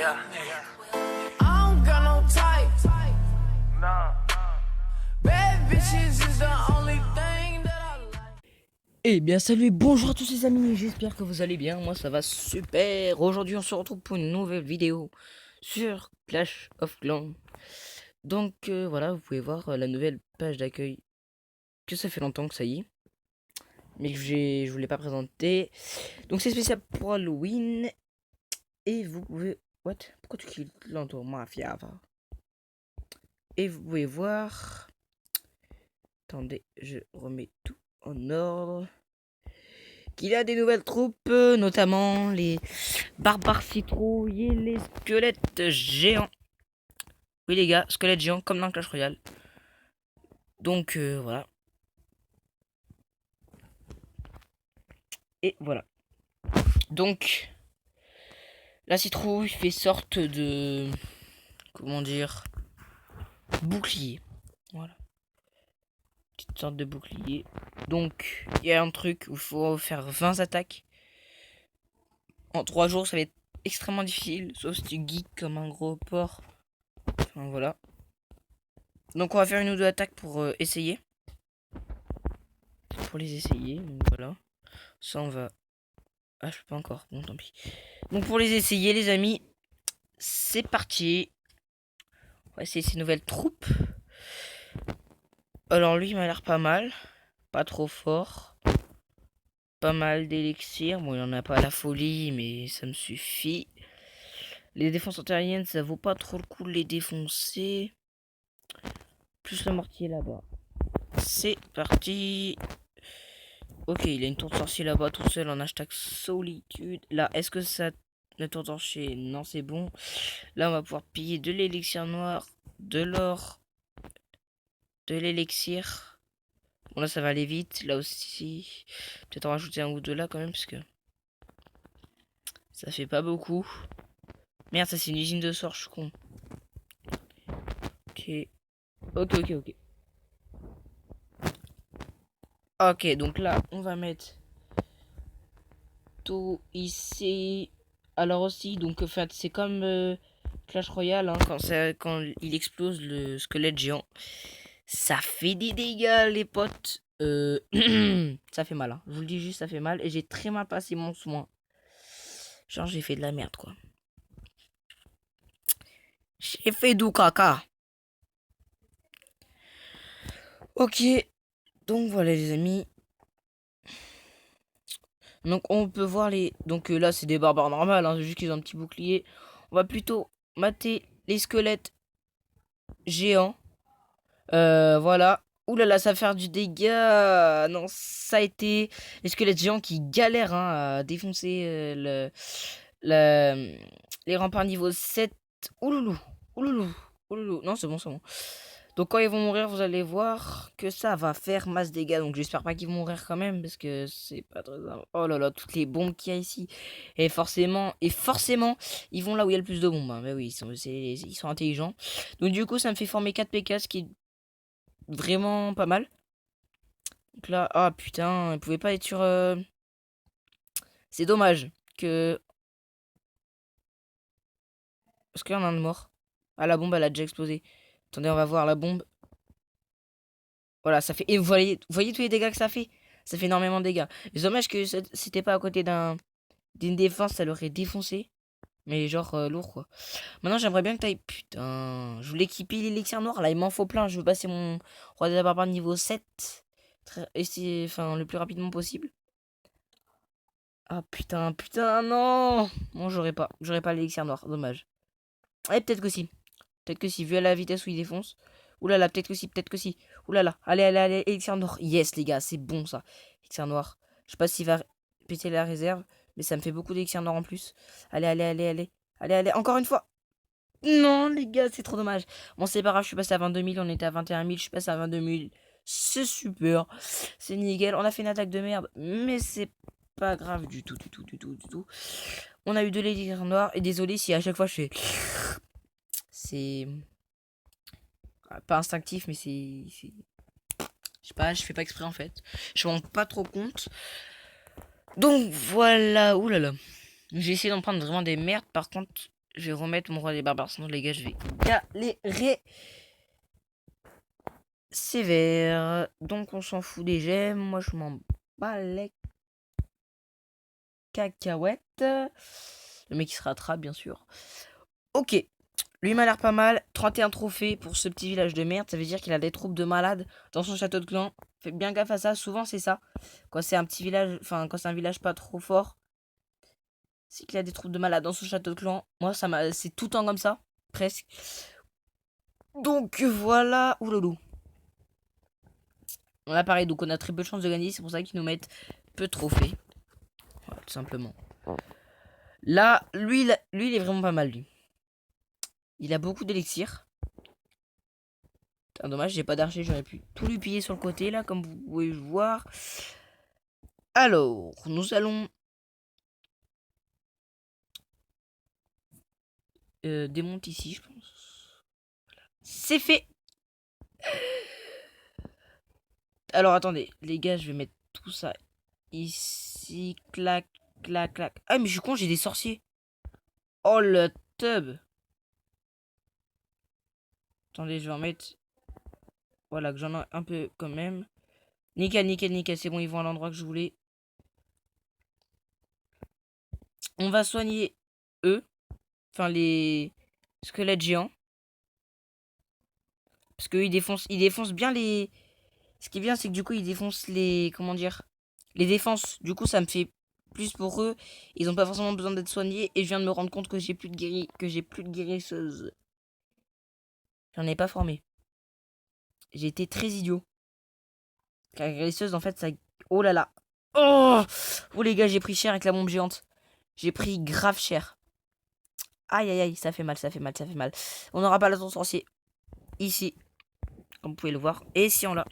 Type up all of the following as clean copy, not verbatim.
Yeah. I don't got no type. Nah. Bad bitches is the only thing that I like. Eh bien salut et bonjour à tous les amis, j'espère que vous allez bien, moi ça va super. Aujourd'hui on se retrouve pour une nouvelle vidéo sur Clash of Clans. Donc voilà, vous pouvez voir la nouvelle page d'accueil, que ça fait longtemps que ça y est, mais que je vous l'ai pas présenté. Donc c'est spécial pour Halloween, et vous pouvez... What? Pourquoi tu kills l'entour mafia va? Et vous pouvez voir... Attendez, je remets tout en ordre. Qu'il a des nouvelles troupes, notamment les barbares citrouilles et les squelettes géants. Oui les gars, squelettes géants comme dans Clash Royale. Donc voilà. Et voilà. Donc la citrouille fait sorte de... Comment dire? Bouclier. Voilà. Petite sorte de bouclier. Donc il y a un truc où il faut faire 20 attaques. En 3 jours ça va être extrêmement difficile. Sauf si tu geeks comme un gros porc. Enfin voilà. Donc on va faire une ou deux attaques pour essayer. Pour les essayer, donc voilà. Ça on va... Ah je peux pas encore, bon tant pis. Donc pour les essayer les amis, c'est parti. On va essayer ces nouvelles troupes. Alors lui il m'a l'air pas mal. Pas trop fort. Pas mal d'élixir. Bon il en a pas la folie mais ça me suffit. Les défenses antiaériennes ça vaut pas trop le coup de les défoncer. Plus le mortier là-bas. C'est parti. Ok, il a une tour de sorcier là-bas tout seul en hashtag solitude. Là, est-ce que ça... La tour de sorcier, non, c'est bon. Là, on va pouvoir piller de l'élixir noir, de l'or, de l'élixir. Bon, là, ça va aller vite. Là aussi, peut-être en rajouter un ou deux là quand même, parce que ça fait pas beaucoup. Merde, ça, c'est une usine de sort, je suis con. Ok. Ok. Ok, donc là, on va mettre tout ici. Alors aussi, donc en fait, c'est comme Clash Royale, hein, quand il explose le squelette géant. Ça fait des dégâts, les potes. Ça fait mal, hein. Je vous le dis juste, ça fait mal. Et j'ai très mal passé mon soin. Genre, j'ai fait de la merde, quoi. J'ai fait du caca. Ok. Donc, voilà, les amis. Donc, on peut voir les... Donc, là, c'est des barbares normales, hein. C'est juste qu'ils ont un petit bouclier. On va plutôt mater les squelettes géants. Voilà. Ouh là là, ça va faire du dégât. Non, ça a été les squelettes géants qui galèrent hein, à défoncer le, les remparts niveau 7. Ouloulou, ouloulou, ouloulou. Non, c'est bon, c'est bon. Donc quand ils vont mourir, vous allez voir que ça va faire masse dégâts. Donc j'espère pas qu'ils vont mourir quand même parce que c'est pas très... Oh là là, toutes les bombes qu'il y a ici. Et forcément, ils vont là où il y a le plus de bombes. Hein. Mais oui, ils sont intelligents. Donc du coup, ça me fait former 4 PK, ce qui est vraiment pas mal. Donc là, ah putain, il pouvait pas être sur... C'est dommage que... Parce qu'il y en a un de mort. Ah, la bombe, elle a déjà explosé. Attendez, on va voir la bombe. Voilà, ça fait... Et vous voyez tous les dégâts que ça fait? Ça fait énormément de dégâts. C'est dommage que c'était pas à côté d'une défense, ça l'aurait défoncé. Mais genre lourd, quoi. Maintenant, j'aimerais bien que t'ailles... Putain, je voulais équiper l'élixir noir. Là, il m'en faut plein. Je veux passer mon roi des barbares niveau 7. Enfin, le plus rapidement possible. Ah putain, non. Bon, j'aurais pas l'élixir noir, dommage. Eh, peut-être que si. Peut-être que si, vu à la vitesse où il défonce. Oulala, peut-être que si, peut-être que si. Oulala, allez, élixir noir. Yes, les gars, c'est bon ça. Élixir noir. Je sais pas s'il va péter la réserve, mais ça me fait beaucoup d'élixir noir en plus. Allez, encore une fois. Non, les gars, c'est trop dommage. Bon, c'est pas grave, je suis passé à 22 000, on était à 21 000, je suis passé à 22 000. C'est super. C'est nickel. On a fait une attaque de merde, mais c'est pas grave du tout. On a eu de l'élixir noir, et désolé si à chaque fois je fais... C'est... Pas instinctif, mais c'est... Je sais pas, je fais pas exprès en fait. Je m'en rends pas trop compte. Donc voilà, oulala. J'ai essayé d'en prendre vraiment des merdes, par contre, Je vais remettre mon roi des barbares, sinon les gars, je vais galérer sévère. Donc on s'en fout des gemmes. Moi je m'en bats les cacahuètes. Le mec qui se rattrape bien sûr. Ok. Lui m'a l'air pas mal. 31 trophées pour ce petit village de merde. Ça veut dire qu'il a des troupes de malades dans son château de clan. Faites bien gaffe à ça. Souvent c'est ça. Quand c'est un petit village, enfin quand c'est un village pas trop fort, c'est qu'il a des troupes de malades dans son château de clan. Moi c'est tout le temps comme ça. Presque. Donc voilà. Ouloulou. Là pareil, donc on a très peu de chances de gagner. C'est pour ça qu'ils nous mettent peu de trophées. Voilà, tout simplement. Là, lui, il est vraiment pas mal, lui. Il a beaucoup d'élixir. Dommage, j'ai pas d'archer. J'aurais pu tout lui piller sur le côté, là, comme vous pouvez voir. Alors, nous allons... démonter ici, je pense. Voilà. C'est fait. Alors, attendez. Les gars, je vais mettre tout ça ici. Clac, clac, clac. Ah, mais je suis con, j'ai des sorciers. Oh, le tub. Attendez, je vais en mettre... Voilà, que j'en ai un peu quand même. Nickel, nickel, nickel. C'est bon, ils vont à l'endroit que je voulais. On va soigner eux. Enfin, les squelettes géants. Parce qu'ils défoncent bien les... Ce qui est bien, c'est que du coup, ils défoncent les... Comment dire? Les défenses. Du coup, ça me fait plus pour eux. Ils ont pas forcément besoin d'être soignés. Et je viens de me rendre compte que j'ai plus de guérisseuses. J'en ai pas formé. J'ai été très idiot. La guérisseuse, en fait, ça... Oh là là. Oh, oh les gars, j'ai pris cher avec la bombe géante. J'ai pris grave cher. Aïe aïe aïe, ça fait mal, ça fait mal, ça fait mal. On n'aura pas la tour sorcier. Ici. Comme vous pouvez le voir. Et si on l'a.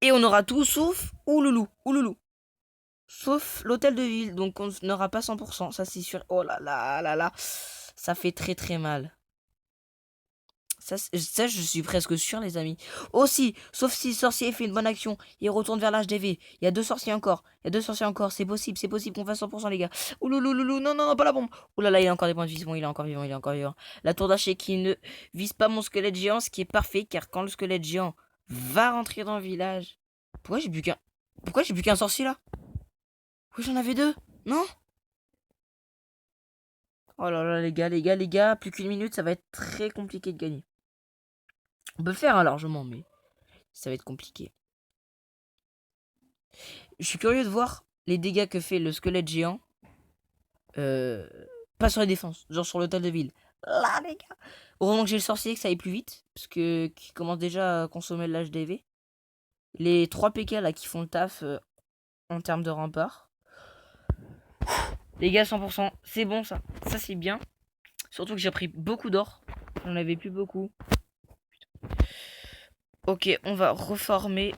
Et on aura tout sauf Ouloulou. Ouloulou. Sauf l'hôtel de ville. Donc on n'aura pas 100%. Ça c'est sûr. Oh là là là là. Ça fait très très mal. Ça, je suis presque sûr, les amis. Aussi, sauf si le sorcier fait une bonne action, il retourne vers l'HDV. Il y a deux sorciers encore. Il y a deux sorciers encore. C'est possible qu'on fasse 100%, les gars. Ouloulouloulou, non, non, non, pas la bombe. Ouh là là, il a encore des points de vie. Bon, il est encore vivant, il est encore vivant. La tour d'archer qui ne vise pas mon squelette géant, ce qui est parfait, car quand le squelette géant va rentrer dans le village. Pourquoi j'ai plus qu'un sorcier là? Pourquoi j'en avais deux? Non? Oh là là, les gars, les gars, les gars, plus qu'une minute, ça va être très compliqué de gagner. On peut le faire hein, largement, mais ça va être compliqué. Je suis curieux de voir les dégâts que fait le squelette géant. Pas sur les défenses, genre sur l'hôtel de ville. Là, les gars. Heureusement que j'ai le sorcier, que ça aille plus vite. Parce que qui commence déjà à consommer de l'HDV. Les 3 PK là qui font le taf en termes de rempart. Les gars, 100%, c'est bon ça. Ça, c'est bien. Surtout que j'ai pris beaucoup d'or. J'en avais plus beaucoup. Ok, on va reformer.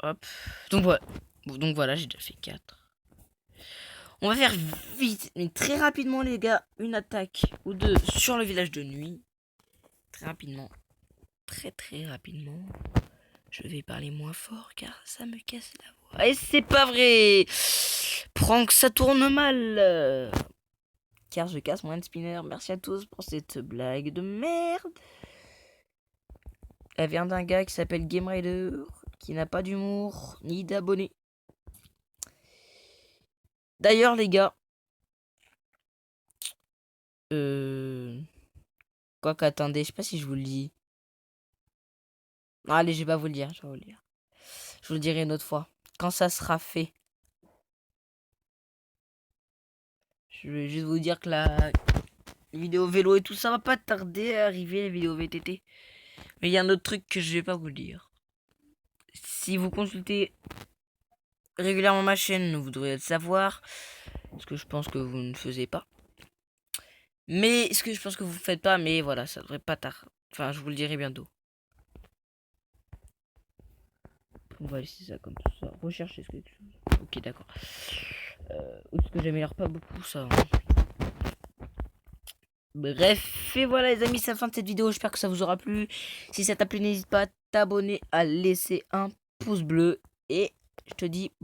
Hop. Donc voilà, j'ai déjà fait 4. On va faire vite, mais très rapidement, les gars, une attaque ou deux sur le village de nuit. Très rapidement. Très très rapidement. Je vais parler moins fort car ça me casse la voix. Et c'est pas vrai. Prank, ça tourne mal. Car je casse mon hand spinner. Merci à tous pour cette blague de merde. Elle vient d'un gars qui s'appelle Game Raider, qui n'a pas d'humour ni d'abonnés. D'ailleurs, les gars. Quoi qu'attendez, je sais pas si je vous le dis. Non, allez, je vais pas vous le dire, je vais vous le dire. Je vous le dirai une autre fois. Quand ça sera fait. Je vais juste vous dire que la vidéo vélo et tout ça va pas tarder à arriver, la vidéo VTT. Mais il y a un autre truc que je vais pas vous le dire. Si vous consultez régulièrement ma chaîne, vous devriez le savoir. Ce que je pense que vous ne faisiez pas. Mais ce que je pense que vous ne faites pas, mais voilà, ça devrait pas tard. Enfin, je vous le dirai bientôt. On va laisser ça comme ça. Rechercher quelque chose. Ok, d'accord. Parce que j'améliore pas beaucoup ça. Bref, et voilà les amis, c'est la fin de cette vidéo. J'espère que ça vous aura plu. Si ça t'a plu, n'hésite pas à t'abonner, à laisser un pouce bleu. Et je te dis